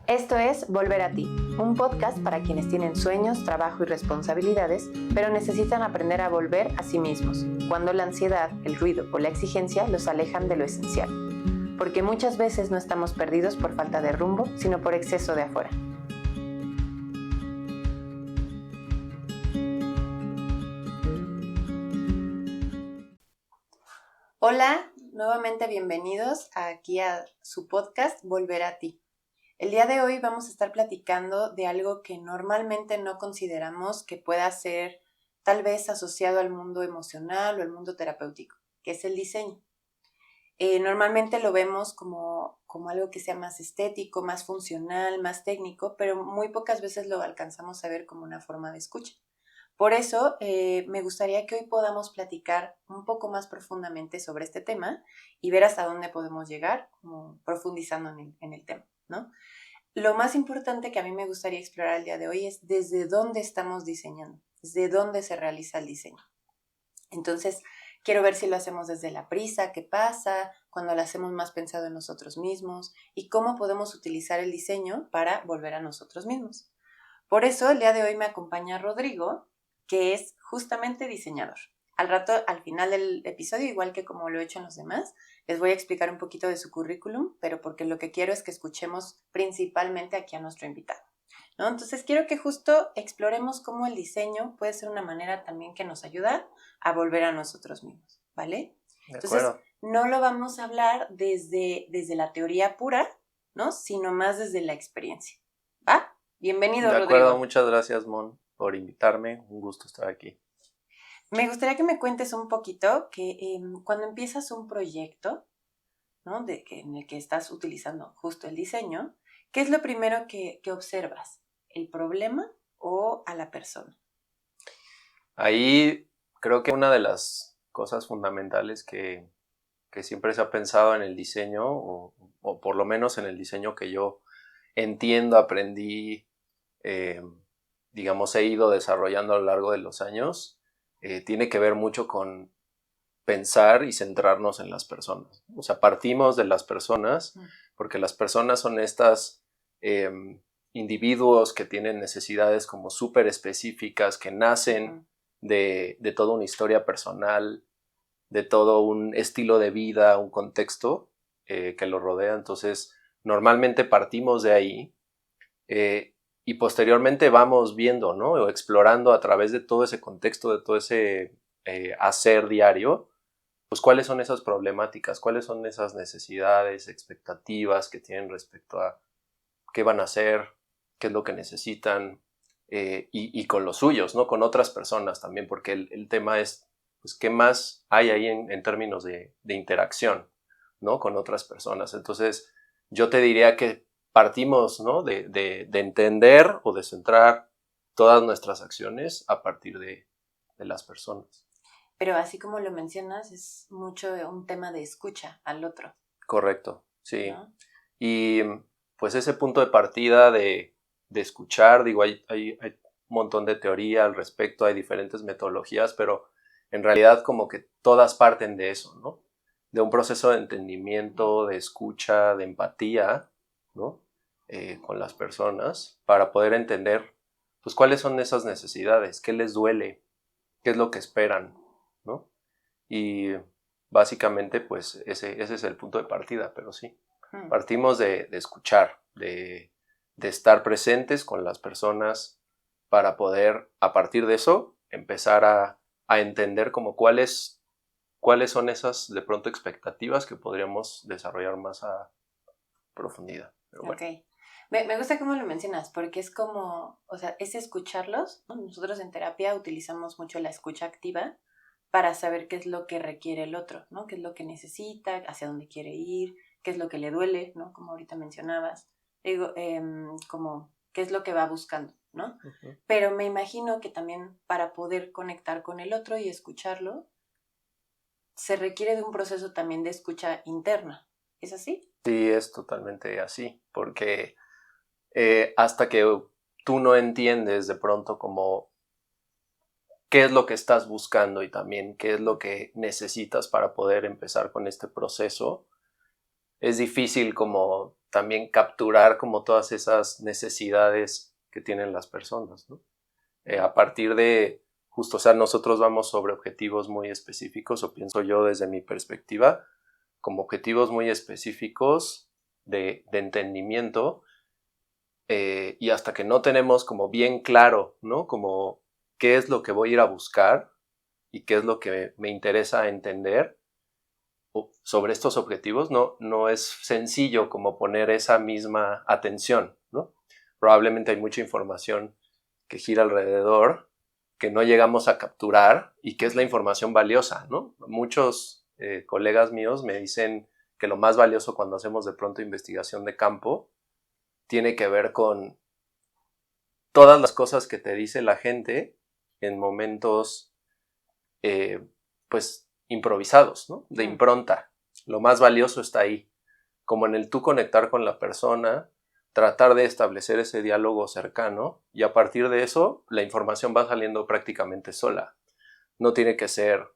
Esto es Volver a ti, un podcast para quienes tienen sueños, trabajo y responsabilidades, pero necesitan aprender a volver a sí mismos, cuando la ansiedad, el ruido o la exigencia los alejan de lo esencial. Porque muchas veces no estamos perdidos por falta de rumbo, sino por exceso de afuera. Hola, nuevamente bienvenidos aquí a su podcast Volver a ti. El día de hoy vamos a estar platicando de algo que normalmente no consideramos que pueda ser tal vez asociado al mundo emocional o al mundo terapéutico, que es el diseño. Normalmente lo vemos como algo que sea más estético, más funcional, más técnico, pero muy pocas veces lo alcanzamos a ver como una forma de escucha. Por eso me gustaría que hoy podamos platicar un poco más profundamente sobre este tema y ver hasta dónde podemos llegar, como profundizando en el tema, ¿no? Lo más importante que a mí me gustaría explorar el día de hoy es desde dónde estamos diseñando, desde dónde se realiza el diseño. Entonces, quiero ver si lo hacemos desde la prisa, qué pasa, cuando lo hacemos más pensado en nosotros mismos y cómo podemos utilizar el diseño para volver a nosotros mismos. Por eso, el día de hoy me acompaña Rodrigo, que es justamente diseñador. Al rato, al final del episodio, igual que como lo he hecho en los demás, les voy a explicar un poquito de su currículum, pero porque lo que quiero es que escuchemos principalmente aquí a nuestro invitado, ¿no? Entonces, quiero que justo exploremos cómo el diseño puede ser una manera también que nos ayuda a volver a nosotros mismos, ¿vale? Entonces, no lo vamos a hablar desde la teoría pura, ¿no? Sino más desde la experiencia, ¿va? Bienvenido, Rodrigo. De acuerdo, muchas gracias, Mon, por invitarme. Un gusto estar aquí. Me gustaría que me cuentes un poquito que cuando empiezas un proyecto, ¿no? En el que estás utilizando justo el diseño, ¿qué es lo primero que observas? ¿El problema o a la persona? Ahí creo que una de las cosas fundamentales que siempre se ha pensado en el diseño, o por lo menos en el diseño que yo entiendo, aprendí, digamos, he ido desarrollando a lo largo de los años, tiene que ver mucho con pensar y centrarnos en las personas. O sea, partimos de las personas, porque las personas son estas individuos que tienen necesidades como súper específicas, que nacen de toda una historia personal, de todo un estilo de vida, un contexto que lo rodea. Entonces, normalmente partimos de ahí y posteriormente vamos viendo, ¿no? O explorando a través de todo ese contexto, de todo ese hacer diario, pues cuáles son esas problemáticas, cuáles son esas necesidades, expectativas que tienen respecto a qué van a hacer, qué es lo que necesitan, y con los suyos, ¿no? Con otras personas también, porque el tema es, pues, ¿qué más hay ahí en términos de interacción, ¿no? Con otras personas. Entonces, yo te diría que partimos, ¿no? De entender o de centrar todas nuestras acciones a partir de las personas. Pero así como lo mencionas, es mucho un tema de escucha al otro. Correcto, sí. ¿No? Y pues ese punto de partida de escuchar, digo, hay un montón de teoría al respecto, hay diferentes metodologías, pero en realidad como que todas parten de eso, ¿no? De un proceso de entendimiento, de escucha, de empatía, ¿no? Con las personas para poder entender, pues, cuáles son esas necesidades, qué les duele, qué es lo que esperan, ¿no? Y básicamente, pues, ese es el punto de partida, pero sí. Partimos de escuchar, de estar presentes con las personas para poder, a partir de eso, empezar a entender como cuáles son esas, de pronto, expectativas que podríamos desarrollar más a profundidad. Pero bueno. Ok. Me gusta cómo lo mencionas, porque es como, o sea, es escucharlos, ¿no? Nosotros en terapia utilizamos mucho la escucha activa para saber qué es lo que requiere el otro, ¿no? Qué es lo que necesita, hacia dónde quiere ir, qué es lo que le duele, ¿no? Como ahorita mencionabas. Digo, como qué es lo que va buscando, ¿no? Uh-huh. Pero me imagino que también para poder conectar con el otro y escucharlo, se requiere de un proceso también de escucha interna. ¿Es así? Sí, es totalmente así, porque hasta que tú no entiendes de pronto como qué es lo que estás buscando y también qué es lo que necesitas para poder empezar con este proceso, es difícil como también capturar como todas esas necesidades que tienen las personas, ¿no? A partir de, justo, o sea, nosotros vamos sobre objetivos muy específicos, o pienso yo desde mi perspectiva, como objetivos muy específicos de entendimiento, y hasta que no tenemos como bien claro, ¿no? Como qué es lo que voy a ir a buscar y qué es lo que me interesa entender sobre estos objetivos, no es sencillo como poner esa misma atención, ¿no? Probablemente hay mucha información que gira alrededor que no llegamos a capturar y que es la información valiosa, ¿no? Muchos colegas míos me dicen que lo más valioso cuando hacemos de pronto investigación de campo tiene que ver con todas las cosas que te dice la gente en momentos, pues, improvisados, ¿no? De impronta. Lo más valioso está ahí, como en el tú conectar con la persona, tratar de establecer ese diálogo cercano y a partir de eso la información va saliendo prácticamente sola. No tiene que ser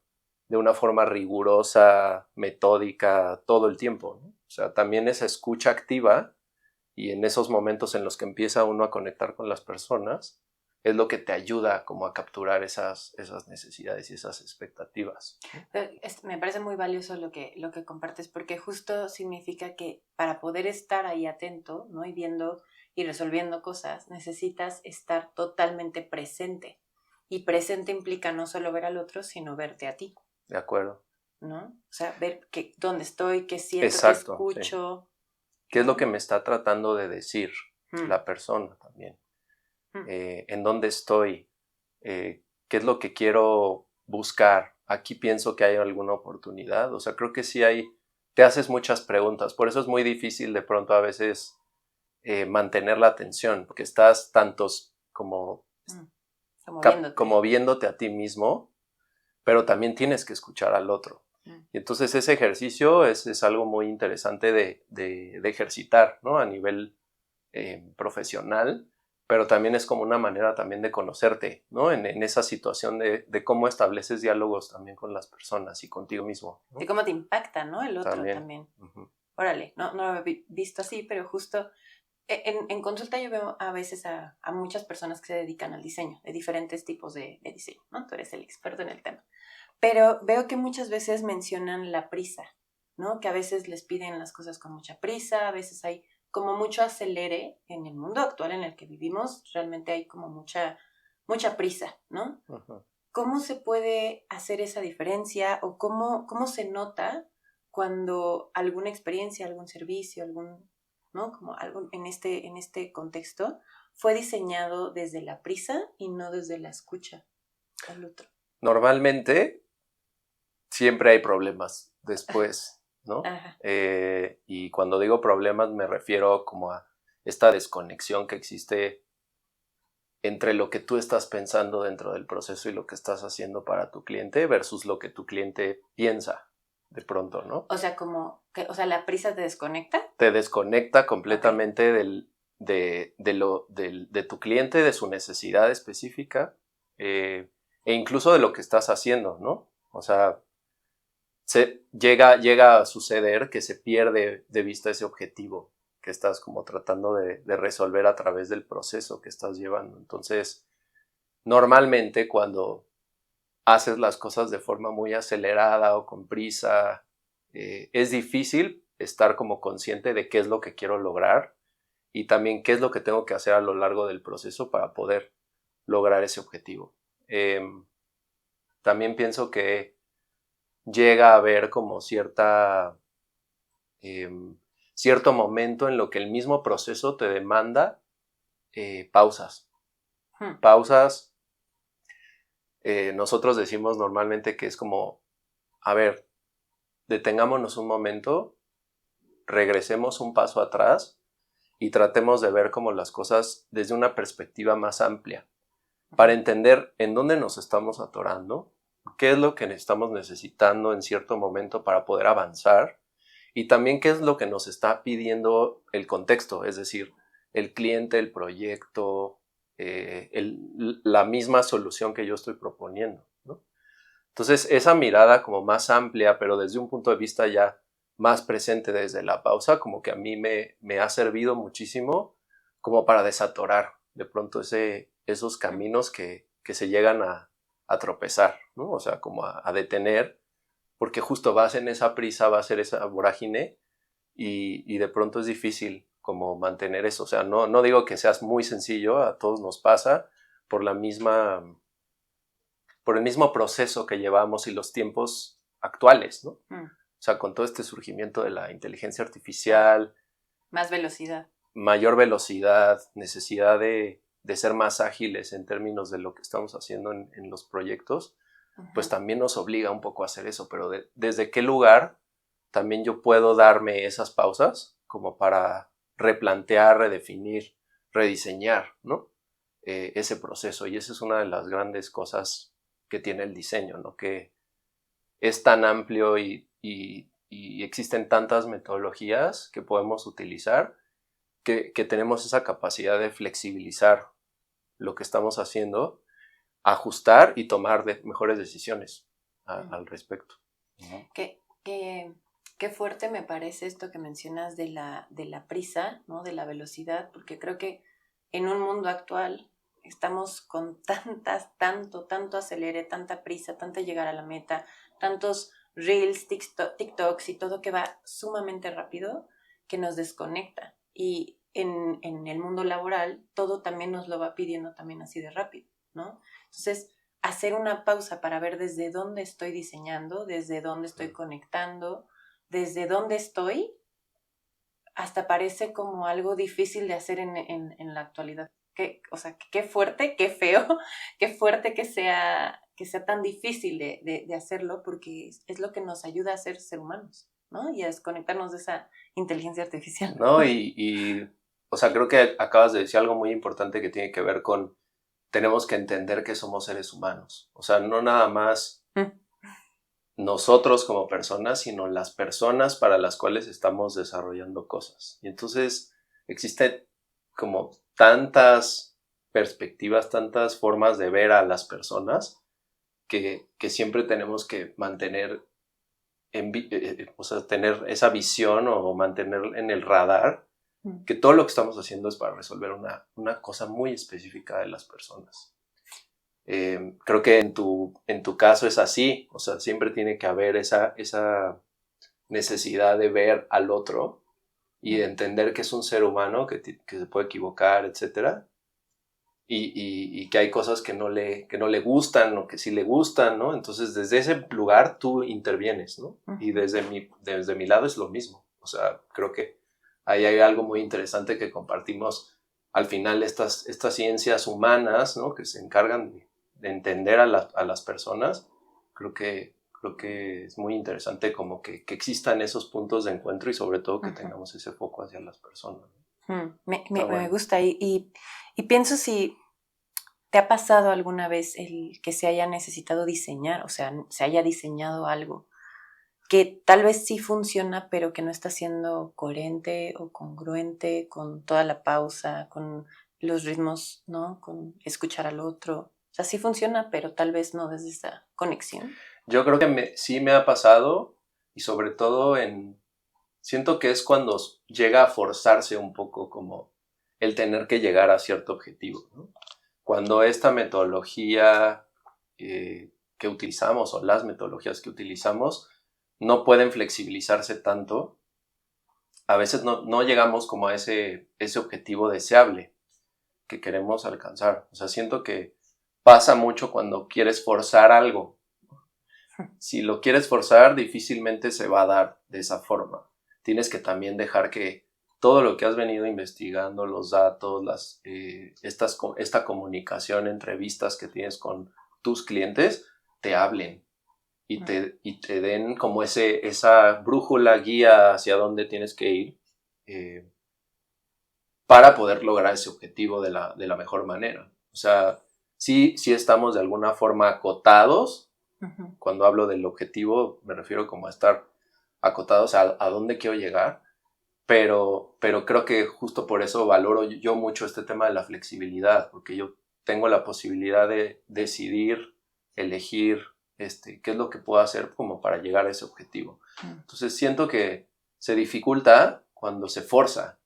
de una forma rigurosa, metódica, todo el tiempo, ¿no? O sea, también esa escucha activa y en esos momentos en los que empieza uno a conectar con las personas es lo que te ayuda como a capturar esas necesidades y esas expectativas. Me parece muy valioso lo que compartes, porque justo significa que para poder estar ahí atento, ¿no? Y viendo y resolviendo cosas, necesitas estar totalmente presente. Y presente implica no solo ver al otro, sino verte a ti. De acuerdo. ¿No? O sea, ver dónde estoy, qué siento, exacto, qué escucho. Sí. ¿Qué es lo que me está tratando de decir la persona también? ¿En dónde estoy? ¿Qué es lo que quiero buscar? Aquí pienso que hay alguna oportunidad. O sea, creo que sí te haces muchas preguntas. Por eso es muy difícil de pronto a veces mantener la atención, porque estás tantos como viéndote a ti mismo, pero también tienes que escuchar al otro. Y entonces ese ejercicio es algo muy interesante de ejercitar, ¿no? A nivel profesional, pero también es como una manera también de conocerte, ¿no? En esa situación de cómo estableces diálogos también con las personas y contigo mismo, ¿no? De cómo te impacta, ¿no? El otro también. Uh-huh. Órale, no lo he visto así, pero justo en consulta yo veo a veces a muchas personas que se dedican al diseño, de diferentes tipos de diseño, ¿no? Tú eres el experto en el tema. Pero veo que muchas veces mencionan la prisa, ¿no? Que a veces les piden las cosas con mucha prisa, a veces hay como mucho acelere en el mundo actual en el que vivimos, realmente hay como mucha prisa, ¿no? Uh-huh. ¿Cómo se puede hacer esa diferencia o cómo se nota cuando alguna experiencia, algún servicio, ¿no? Como algo en este contexto fue diseñado desde la prisa y no desde la escucha al otro? Normalmente siempre hay problemas después, ¿no? Y cuando digo problemas me refiero como a esta desconexión que existe entre lo que tú estás pensando dentro del proceso y lo que estás haciendo para tu cliente versus lo que tu cliente piensa de pronto, ¿no? O sea, ¿la prisa te desconecta? Te desconecta completamente de tu cliente, de su necesidad específica, e incluso de lo que estás haciendo, ¿no? O sea, llega a suceder que se pierde de vista ese objetivo que estás como tratando de resolver a través del proceso que estás llevando. Entonces, normalmente cuando haces las cosas de forma muy acelerada o con prisa, es difícil estar como consciente de qué es lo que quiero lograr y también qué es lo que tengo que hacer a lo largo del proceso para poder lograr ese objetivo. También pienso que llega a haber como cierto momento en lo que el mismo proceso te demanda pausas. Pausas, nosotros decimos normalmente que es como, a ver, detengámonos un momento, regresemos un paso atrás y tratemos de ver como las cosas desde una perspectiva más amplia, para entender en dónde nos estamos atorando, qué es lo que estamos necesitando en cierto momento para poder avanzar y también qué es lo que nos está pidiendo el contexto, es decir, el cliente, el proyecto, la misma solución que yo estoy proponiendo, ¿no? Entonces, esa mirada como más amplia, pero desde un punto de vista ya más presente desde la pausa, como que a mí me ha servido muchísimo como para desatorar de pronto esos caminos que se llegan a tropezar, ¿no? O sea, como a detener, porque justo vas en esa prisa, va a ser esa vorágine y de pronto es difícil como mantener eso. O sea, no digo que seas muy sencillo, a todos nos pasa por el mismo proceso que llevamos y los tiempos actuales, ¿no? O sea, con todo este surgimiento de la inteligencia artificial. Más velocidad. Mayor velocidad, necesidad de ser más ágiles en términos de lo que estamos haciendo en los proyectos, pues también nos obliga un poco a hacer eso, pero desde qué lugar también yo puedo darme esas pausas como para replantear, redefinir, rediseñar, ¿no? Ese proceso, y esa es una de las grandes cosas que tiene el diseño, ¿no? Que es tan amplio y existen tantas metodologías que podemos utilizar que tenemos esa capacidad de flexibilizar lo que estamos haciendo, ajustar y tomar mejores decisiones al respecto. Qué fuerte me parece esto que mencionas de la prisa, ¿no? De la velocidad, porque creo que en un mundo actual estamos con tanto acelere, tanta prisa, tanta llegar a la meta, tantos reels, TikToks y todo que va sumamente rápido que nos desconecta. Y en el mundo laboral todo también nos lo va pidiendo también así de rápido, ¿no? Entonces, hacer una pausa para ver desde dónde estoy diseñando, desde dónde estoy conectando, desde dónde estoy, hasta parece como algo difícil de hacer en la actualidad. O sea, qué fuerte, qué feo, qué fuerte que sea tan difícil de hacerlo, porque es lo que nos ayuda a ser humanos, ¿no? Y a desconectarnos de esa inteligencia artificial. No, o sea, creo que acabas de decir algo muy importante que tiene que ver con tenemos que entender que somos seres humanos. O sea, no nada más nosotros como personas, sino las personas para las cuales estamos desarrollando cosas. Y entonces existen como tantas perspectivas, tantas formas de ver a las personas que siempre tenemos que mantener, o sea, tener esa visión o mantener en el radar que todo lo que estamos haciendo es para resolver una cosa muy específica de las personas. Creo que en tu caso es así, o sea, siempre tiene que haber esa necesidad de ver al otro y de entender que es un ser humano, que se puede equivocar, etc. Y que hay cosas que no le gustan o que sí le gustan, ¿no? Entonces, desde ese lugar tú intervienes, ¿no? Y desde mi lado es lo mismo. O sea, creo que ahí hay algo muy interesante que compartimos. Al final, estas ciencias humanas, ¿no? Que se encargan de entender a las personas, creo que es muy interesante como que existan esos puntos de encuentro y sobre todo que tengamos ese foco hacia las personas. Me gusta y pienso si te ha pasado alguna vez el que se haya necesitado diseñar, o sea, se haya diseñado algo que tal vez sí funciona, pero que no está siendo coherente o congruente con toda la pausa, con los ritmos, ¿no? Con escuchar al otro. O sea, sí funciona, pero tal vez no desde esa conexión. Yo creo que sí me ha pasado y sobre todo siento que es cuando llega a forzarse un poco como el tener que llegar a cierto objetivo, ¿no? Cuando esta metodología que utilizamos o las metodologías que utilizamos no pueden flexibilizarse tanto, a veces no llegamos como a ese objetivo deseable que queremos alcanzar. O sea, siento que pasa mucho cuando quieres forzar algo. Si lo quieres forzar, difícilmente se va a dar de esa forma. Tienes que también dejar que todo lo que has venido investigando, los datos, esta comunicación, entrevistas que tienes con tus clientes, te hablen y te den como esa brújula guía hacia dónde tienes que ir para poder lograr ese objetivo de la mejor manera. O sea, sí estamos de alguna forma acotados. Cuando hablo del objetivo, me refiero como a estar acotados a dónde quiero llegar, pero creo que justo por eso valoro yo mucho este tema de la flexibilidad, porque yo tengo la posibilidad de decidir, elegir, qué es lo que puedo hacer como para llegar a ese objetivo. Entonces siento que se dificulta cuando se forza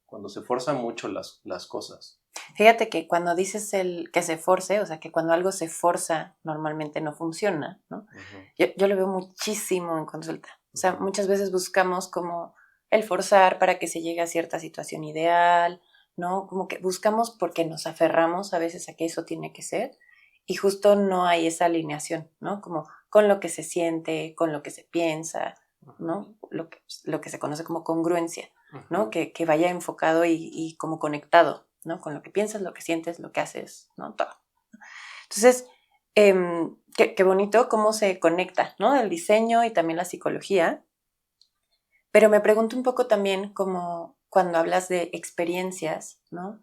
mucho las cosas. Fíjate que cuando dices que se force, o sea, que cuando algo se forza normalmente no funciona, ¿no? Yo lo veo muchísimo en consulta. O sea, muchas veces buscamos como el forzar para que se llegue a cierta situación ideal, ¿no? Como que buscamos porque nos aferramos a veces a que eso tiene que ser y justo no hay esa alineación, ¿no? Como con lo que se siente, con lo que se piensa, ¿no? Lo que se conoce como congruencia, ¿no? Que vaya enfocado y como conectado, ¿no? Con lo que piensas, lo que sientes, lo que haces, ¿no? Todo. Entonces, qué bonito cómo se conecta, ¿no? El diseño y también la psicología. Pero me pregunto un poco también como cuando hablas de experiencias, ¿no?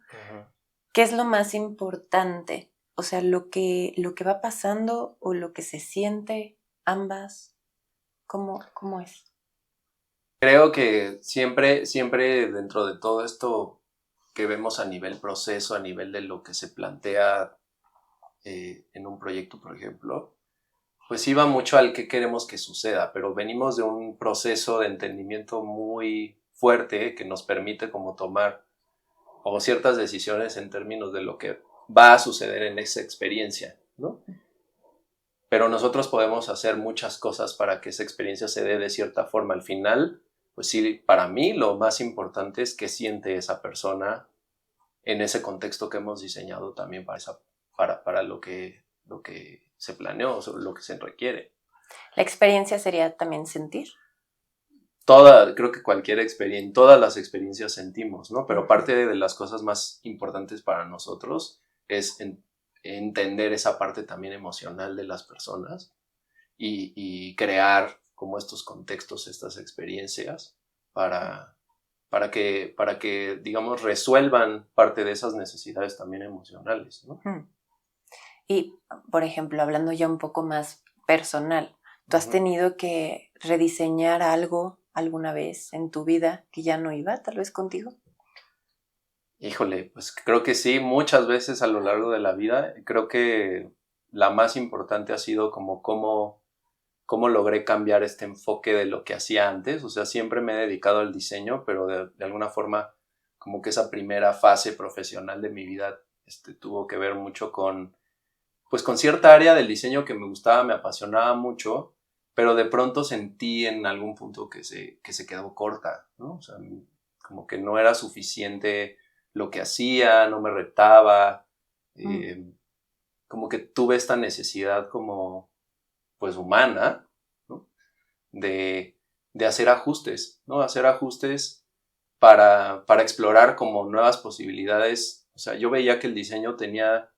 ¿Qué es lo más importante? O sea, lo que va pasando o lo que se siente, ambas, ¿cómo es? Creo que siempre dentro de todo esto que vemos a nivel proceso, a nivel de lo que se plantea en un proyecto, por ejemplo, pues iba mucho al qué queremos que suceda, pero venimos de un proceso de entendimiento muy fuerte que nos permite como tomar como ciertas decisiones en términos de lo que va a suceder en esa experiencia, ¿no? Pero nosotros podemos hacer muchas cosas para que esa experiencia se dé de cierta forma. Al final, pues sí, para mí lo más importante es qué siente esa persona en ese contexto que hemos diseñado también para lo que se planeó, o lo que se requiere. La experiencia sería también sentir. Creo que cualquier experiencia, todas las experiencias sentimos, ¿no? Pero parte de las cosas más importantes para nosotros es entender esa parte también emocional de las personas y crear como estos contextos, estas experiencias para que, digamos, resuelvan parte de esas necesidades también emocionales, ¿no? Y, por ejemplo, hablando ya un poco más personal, ¿tú has tenido que rediseñar algo alguna vez en tu vida que ya no iba, tal vez contigo? Híjole, pues creo que sí, muchas veces a lo largo de la vida. Creo que la más importante ha sido como cómo logré cambiar este enfoque de lo que hacía antes. O sea, siempre me he dedicado al diseño, pero de alguna forma como que esa primera fase profesional de mi vida tuvo que ver mucho pues con cierta área del diseño que me gustaba, me apasionaba mucho, pero de pronto sentí en algún punto que se quedó corta, ¿no? O sea, como que no era suficiente lo que hacía, no me retaba, como que tuve esta necesidad como, pues, humana, ¿no? De hacer ajustes, ¿no? Hacer ajustes para explorar como nuevas posibilidades. O sea, yo veía que el diseño tenía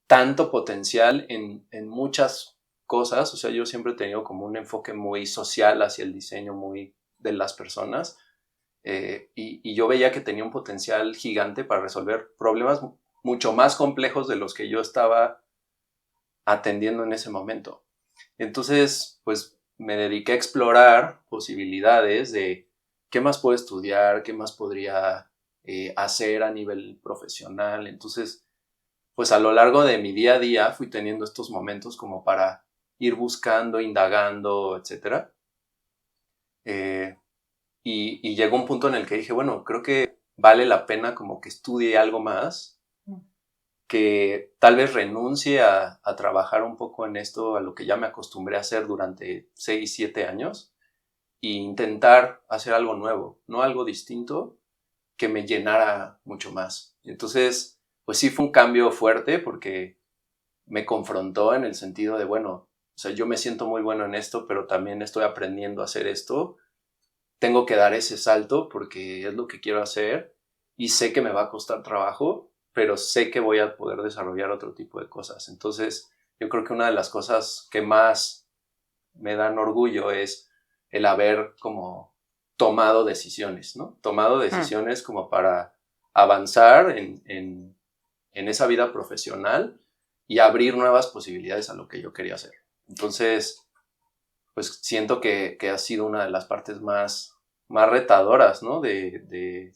tanto potencial en muchas cosas. O sea, yo siempre he tenido como un enfoque muy social hacia el diseño, muy de las personas. Y yo veía que tenía un potencial gigante para resolver problemas mucho más complejos de los que yo estaba atendiendo en ese momento. Entonces, pues me dediqué a explorar posibilidades de qué más puedo estudiar, qué más podría hacer a nivel profesional. Entonces, pues a lo largo de mi día a día fui teniendo estos momentos como para ir buscando, indagando, etc. Y llegó un punto en el que dije, bueno, creo que vale la pena como que estudie algo más, que tal vez renuncie a trabajar un poco en esto, a lo que ya me acostumbré a hacer durante 6, 7 años, e intentar hacer algo nuevo, no algo distinto, que me llenara mucho más. Entonces, pues sí fue un cambio fuerte porque me confrontó en el sentido de, bueno, o sea, yo me siento muy bueno en esto, pero también estoy aprendiendo a hacer esto. Tengo que dar ese salto porque es lo que quiero hacer y sé que me va a costar trabajo, pero sé que voy a poder desarrollar otro tipo de cosas. Entonces, yo creo que una de las cosas que más me dan orgullo es el haber como tomado decisiones, ¿no? Tomado decisiones como para avanzar en esa vida profesional y abrir nuevas posibilidades a lo que yo quería hacer. Entonces, pues siento que ha sido una de las partes más retadoras, ¿no? De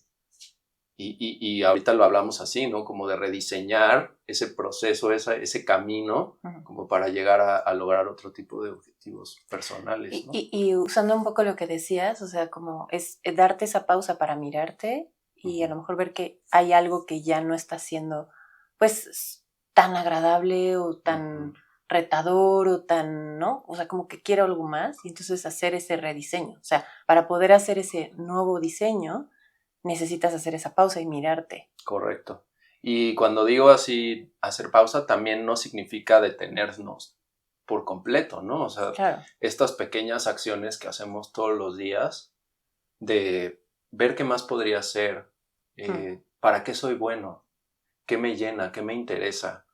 Y ahorita lo hablamos así, ¿no? Como de rediseñar ese proceso, ese camino, como para llegar a lograr otro tipo de objetivos personales, ¿no? Y usando un poco lo que decías, o sea, como es darte esa pausa para mirarte y a lo mejor ver que hay algo que ya no está siendo, pues, tan agradable o tan retador o tan, ¿no? O sea, como que quiero algo más y entonces hacer ese rediseño. O sea, para poder hacer ese nuevo diseño, necesitas hacer esa pausa y mirarte. Correcto. Y cuando digo así, hacer pausa, también no significa detenernos por completo, ¿no? O sea, Claro. estas pequeñas acciones que hacemos todos los días de ver qué más podría hacer, para qué soy bueno, qué me llena, qué me interesa,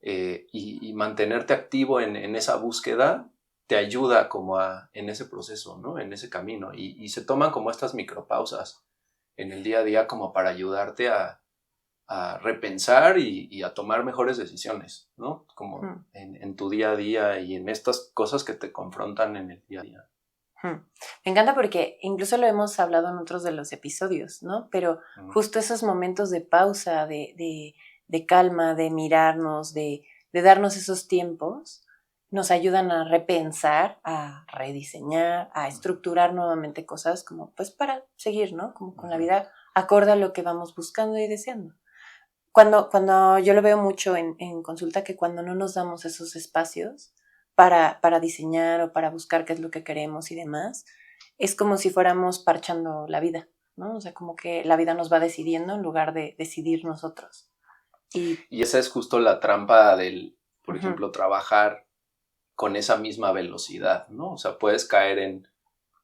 y mantenerte activo en esa búsqueda te ayuda como en ese proceso, ¿no? En ese camino. Y se toman como estas micropausas en el día a día como para ayudarte a repensar y a tomar mejores decisiones, ¿no? Como en tu día a día y en estas cosas que te confrontan en el día a día. Me encanta porque incluso lo hemos hablado en otros de los episodios, ¿no? Pero justo esos momentos de pausa, de calma, de mirarnos, de darnos esos tiempos, nos ayudan a repensar, a rediseñar, a estructurar nuevamente cosas como pues para seguir, ¿no? Como con la vida acorde a lo que vamos buscando y deseando. Cuando yo lo veo mucho en consulta, que cuando no nos damos esos espacios para diseñar o para buscar qué es lo que queremos y demás, es como si fuéramos parchando la vida, ¿no? O sea, como que la vida nos va decidiendo en lugar de decidir nosotros. Y esa es justo la trampa del, por ejemplo, trabajar con esa misma velocidad, ¿no? O sea, puedes caer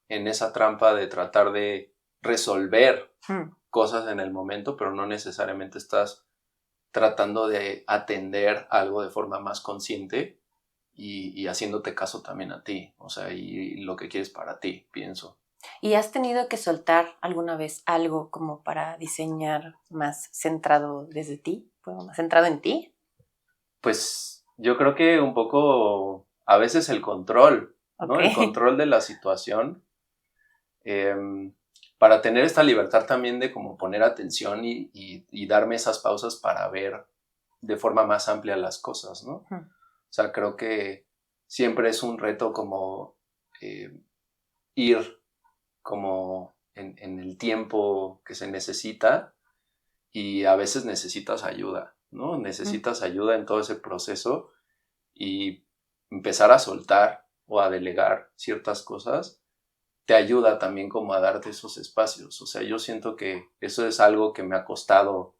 en esa trampa de tratar de resolver cosas en el momento, pero no necesariamente estás tratando de atender algo de forma más consciente y haciéndote caso también a ti, o sea, y lo que quieres para ti, pienso. ¿Y has tenido que soltar alguna vez algo como para diseñar más centrado desde ti, más centrado en ti? Pues yo creo que un poco, a veces el control, ¿no? Okay. El control de la situación, para tener esta libertad también de como poner atención y darme esas pausas para ver de forma más amplia las cosas, ¿no? O sea, creo que siempre es un reto como ir como en el tiempo que se necesita y a veces necesitas ayuda, ¿no? Necesitas ayuda en todo ese proceso y empezar a soltar o a delegar ciertas cosas te ayuda también como a darte esos espacios. O sea, yo siento que eso es algo que me ha costado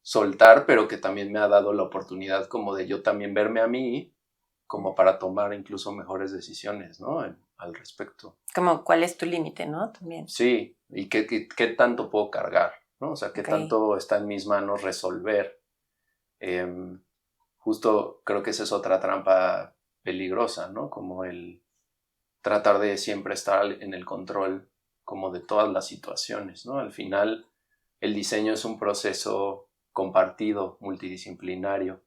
soltar, pero que también me ha dado la oportunidad como de yo también verme a mí como para tomar incluso mejores decisiones, ¿no? Al respecto. Como cuál es tu límite, ¿no? También. Sí, y qué tanto puedo cargar, ¿no? O sea, qué Okay. tanto está en mis manos resolver. Justo creo que esa es otra trampa peligrosa, ¿no? Como el tratar de siempre estar en el control como de todas las situaciones, ¿no? Al final, el diseño es un proceso compartido, multidisciplinario,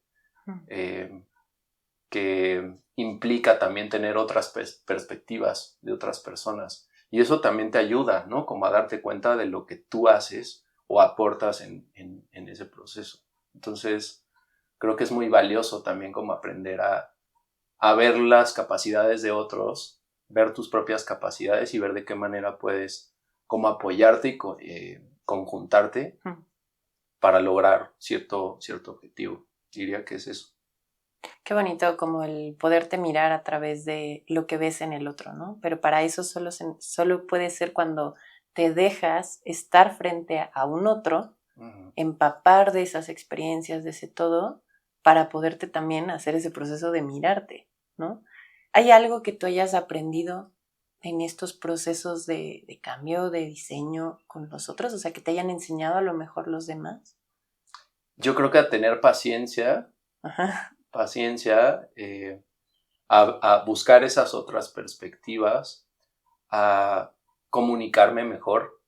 que implica también tener otras perspectivas de otras personas. Y eso también te ayuda, ¿no? Como a darte cuenta de lo que tú haces o aportas en ese proceso. Entonces, creo que es muy valioso también como aprender a ver las capacidades de otros, ver tus propias capacidades y ver de qué manera puedes como apoyarte y conjuntarte para lograr cierto objetivo. Diría que es eso. Qué bonito como el poderte mirar a través de lo que ves en el otro, ¿no? Pero para eso solo puede ser cuando te dejas estar frente a un otro, empapar de esas experiencias, de ese todo, para poderte también hacer ese proceso de mirarte, ¿no? ¿Hay algo que tú hayas aprendido en estos procesos de cambio, de diseño con los otros? O sea, que te hayan enseñado a lo mejor los demás. Yo creo que a tener paciencia, Ajá. a buscar esas otras perspectivas, a comunicarme mejor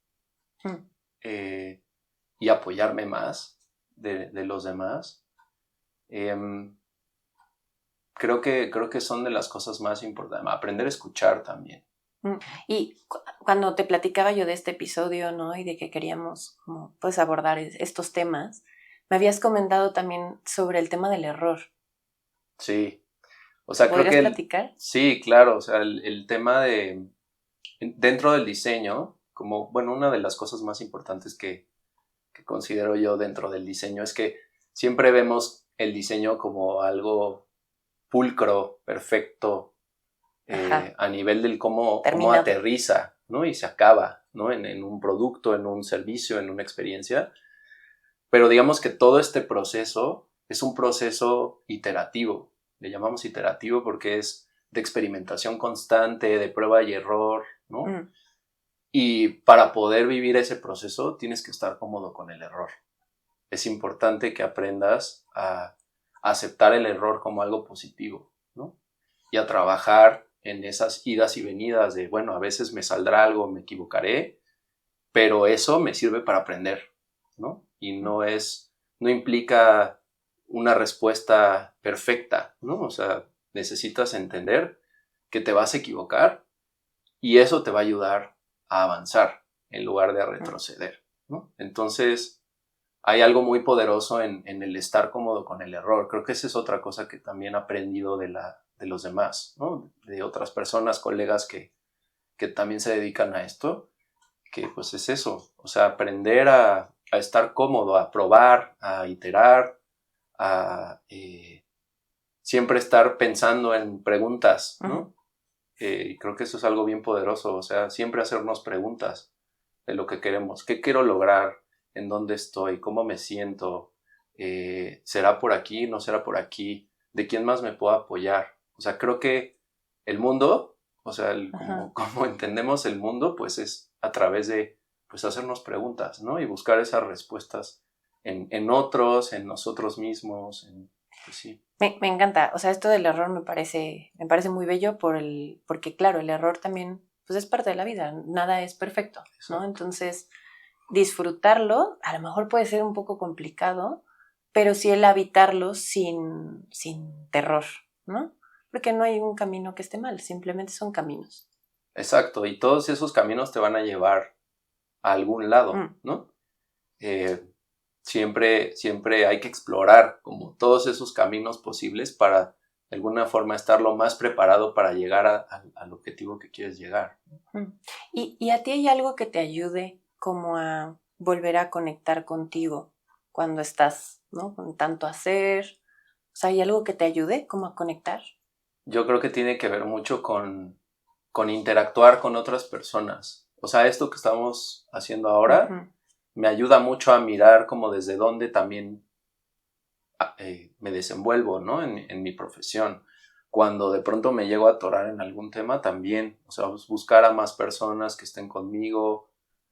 y apoyarme más de los demás. Creo que son de las cosas más importantes. Aprender a escuchar también. Mm. Y cuando te platicaba yo de este episodio, ¿no? Y de que queríamos como, pues, abordar estos temas, me habías comentado también sobre el tema del error. Sí, o sea, creo ¿Podrías que platicar? sí, claro, o sea, el tema de, dentro del diseño, como, bueno, una de las cosas más importantes que considero yo dentro del diseño es que siempre vemos el diseño como algo pulcro, perfecto, Ajá, a nivel del cómo terminado. aterriza, ¿no? Y se acaba, ¿no? En un producto, en un servicio, en una experiencia. Pero digamos que todo este proceso es un proceso iterativo. Le llamamos iterativo porque es de experimentación constante, de prueba y error, ¿no? Mm. Y para poder vivir ese proceso tienes que estar cómodo con el error. Es importante que aprendas a aceptar el error como algo positivo, ¿no? Y a trabajar en esas idas y venidas de, bueno, a veces me saldrá algo, me equivocaré, pero eso me sirve para aprender, ¿no? Y no implica una respuesta perfecta, ¿no? O sea, necesitas entender que te vas a equivocar y eso te va a ayudar a avanzar en lugar de a retroceder, ¿no? Entonces, hay algo muy poderoso en el estar cómodo con el error. Creo que esa es otra cosa que también he aprendido de los demás, ¿no? De otras personas, colegas que también se dedican a esto, que pues es eso, o sea, aprender a estar cómodo, a probar, a iterar, a siempre estar pensando en preguntas, ¿no? Y creo que eso es algo bien poderoso, o sea, siempre hacernos preguntas de lo que queremos, qué quiero lograr, en dónde estoy, cómo me siento, será por aquí, no será por aquí, de quién más me puedo apoyar. O sea, creo que el mundo, o sea, como entendemos el mundo, pues es a través de pues hacernos preguntas, ¿no? Y buscar esas respuestas en otros, en nosotros mismos, pues sí. Me encanta, o sea, esto del error me parece muy bello porque claro, el error también, pues es parte de la vida, nada es perfecto, ¿no? Exacto. Entonces, disfrutarlo, a lo mejor puede ser un poco complicado, pero sí el habitarlo sin terror, ¿no? Porque no hay un camino que esté mal, simplemente son caminos. Exacto, y todos esos caminos te van a llevar a algún lado, Mm. ¿no? Siempre hay que explorar como todos esos caminos posibles para de alguna forma estar lo más preparado para llegar al objetivo que quieres llegar. Mm. ¿Y a ti hay algo que te ayude como a volver a conectar contigo cuando estás, ¿no? Con tanto hacer. O sea, ¿hay algo que te ayude como a conectar? Yo creo que tiene que ver mucho con interactuar con otras personas. O sea, esto que estamos haciendo ahora Ujú. me ayuda mucho a mirar como desde dónde también me desenvuelvo, ¿no? En mi profesión. Cuando de pronto me llego a atorar en algún tema, también, o sea, buscar a más personas que estén conmigo,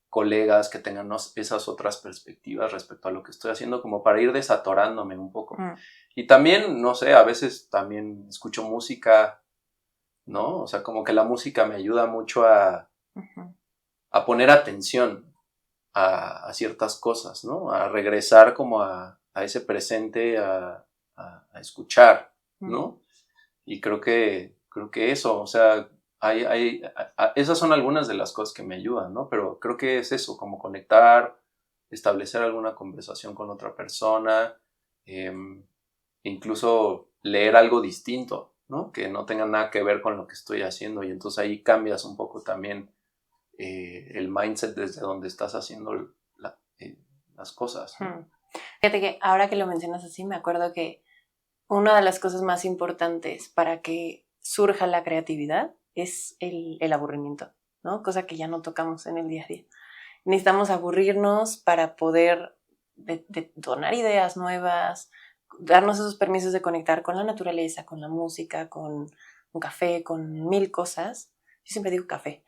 colegas que tengan esas otras perspectivas respecto a lo que estoy haciendo, como para ir desatorándome un poco. Mm. Y también, no sé, a veces también escucho música, ¿no? O sea, como que la música me ayuda mucho Ujú. a poner atención a ciertas cosas, ¿no? A regresar como a ese presente, a escuchar, Mm. ¿no? Y creo que eso, o sea, esas son algunas de las cosas que me ayudan, ¿no? Pero creo que es eso, como conectar, establecer alguna conversación con otra persona, eh, incluso leer algo distinto, ¿no? Que no tenga nada que ver con lo que estoy haciendo y entonces ahí cambias un poco también el mindset desde donde estás haciendo las cosas, ¿no? Mm. Fíjate que ahora que lo mencionas así, me acuerdo que una de las cosas más importantes para que surja la creatividad es el aburrimiento, ¿no? Cosa que ya no tocamos en el día a día. Necesitamos aburrirnos para poder detonar ideas nuevas, darnos esos permisos de conectar con la naturaleza, con la música, con un café, con mil cosas. Yo siempre digo café,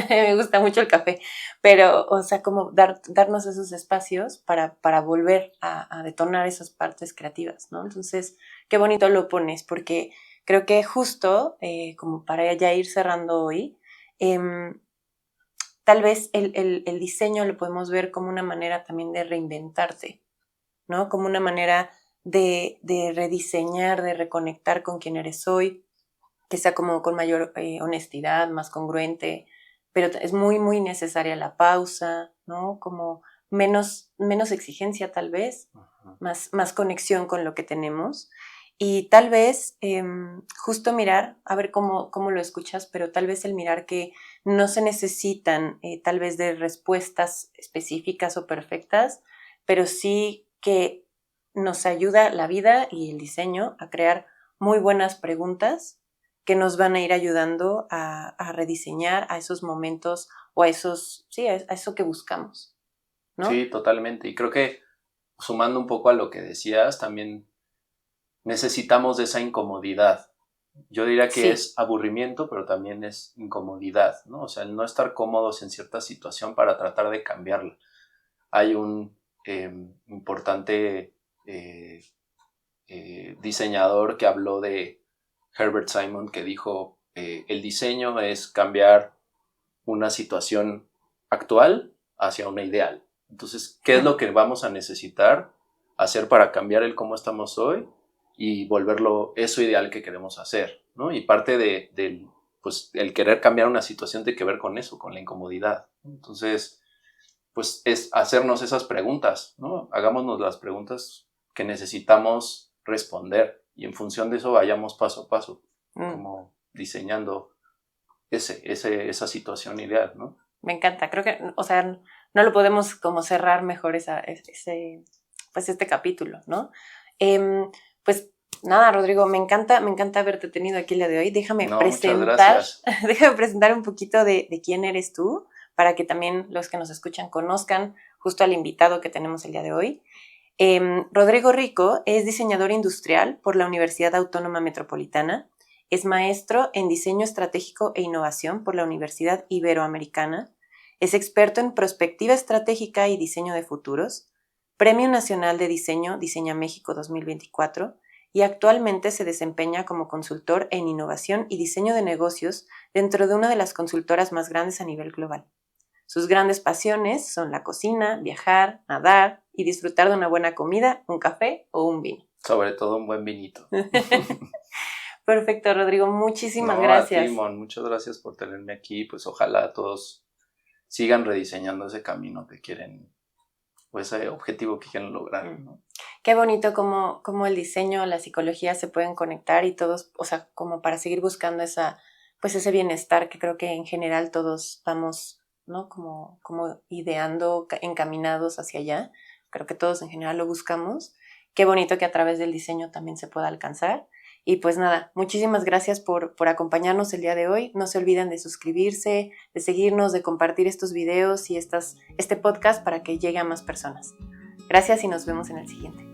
me gusta mucho el café, pero, o sea, como darnos esos espacios para volver a detonar esas partes creativas, ¿no? Entonces, qué bonito lo pones, porque creo que justo, como para ya ir cerrando hoy, tal vez el diseño lo podemos ver como una manera también de reinventarte, ¿no? Como una manera de rediseñar, de reconectar con quién eres hoy, que sea como con mayor honestidad, más congruente, pero es muy, muy necesaria la pausa, ¿no? Como menos exigencia tal vez, más conexión con lo que tenemos. Y tal vez justo mirar, a ver cómo lo escuchas, pero tal vez el mirar que no se necesitan tal vez de respuestas específicas o perfectas, pero sí que nos ayuda la vida y el diseño a crear muy buenas preguntas que nos van a ir ayudando a rediseñar a esos momentos o a esos, sí, a eso que buscamos, ¿no? Sí, totalmente. Y creo que sumando un poco a lo que decías, también necesitamos de esa incomodidad. Yo diría que Sí. es aburrimiento, pero también es incomodidad, ¿no? O sea, el no estar cómodos en cierta situación para tratar de cambiarla. Hay un importante diseñador que habló de Herbert Simon, que dijo, el diseño es cambiar una situación actual hacia una ideal. Entonces, ¿qué es lo que vamos a necesitar hacer para cambiar el cómo estamos hoy y volverlo eso ideal que queremos hacer, ¿no? Y parte del pues, el querer cambiar una situación tiene que ver con eso, con la incomodidad. Entonces, pues es hacernos esas preguntas, ¿no? Hagámonos las preguntas que necesitamos responder y en función de eso vayamos paso a paso, como diseñando esa situación ideal, ¿no? Me encanta, creo que, o sea, no lo podemos como cerrar mejor pues este capítulo, ¿no? Pues nada, Rodrigo, me encanta haberte tenido aquí el día de hoy. Déjame presentar un poquito de quién eres tú, para que también los que nos escuchan conozcan justo al invitado que tenemos el día de hoy. Rodrigo Rico es diseñador industrial por la Universidad Autónoma Metropolitana. Es maestro en Diseño Estratégico e Innovación por la Universidad Iberoamericana. Es experto en Prospectiva Estratégica y Diseño de Futuros, Premio Nacional de Diseño Diseña México 2024 y actualmente se desempeña como consultor en innovación y diseño de negocios dentro de una de las consultoras más grandes a nivel global. Sus grandes pasiones son la cocina, viajar, nadar y disfrutar de una buena comida, un café o un vino. Sobre todo un buen vinito. Perfecto, Rodrigo. Muchísimas gracias. A ti, Mon, muchas gracias por tenerme aquí. Pues ojalá todos sigan rediseñando ese camino que quieren, o ese objetivo que quieren lograr, ¿no? Qué bonito cómo el diseño, la psicología se pueden conectar y todos, o sea, como para seguir buscando ese bienestar que creo que en general todos vamos, ¿no? Como ideando, encaminados hacia allá. Creo que todos en general lo buscamos. Qué bonito que a través del diseño también se pueda alcanzar. Y pues nada, muchísimas gracias por acompañarnos el día de hoy. No se olviden de suscribirse, de seguirnos, de compartir estos videos y este podcast para que llegue a más personas. Gracias y nos vemos en el siguiente.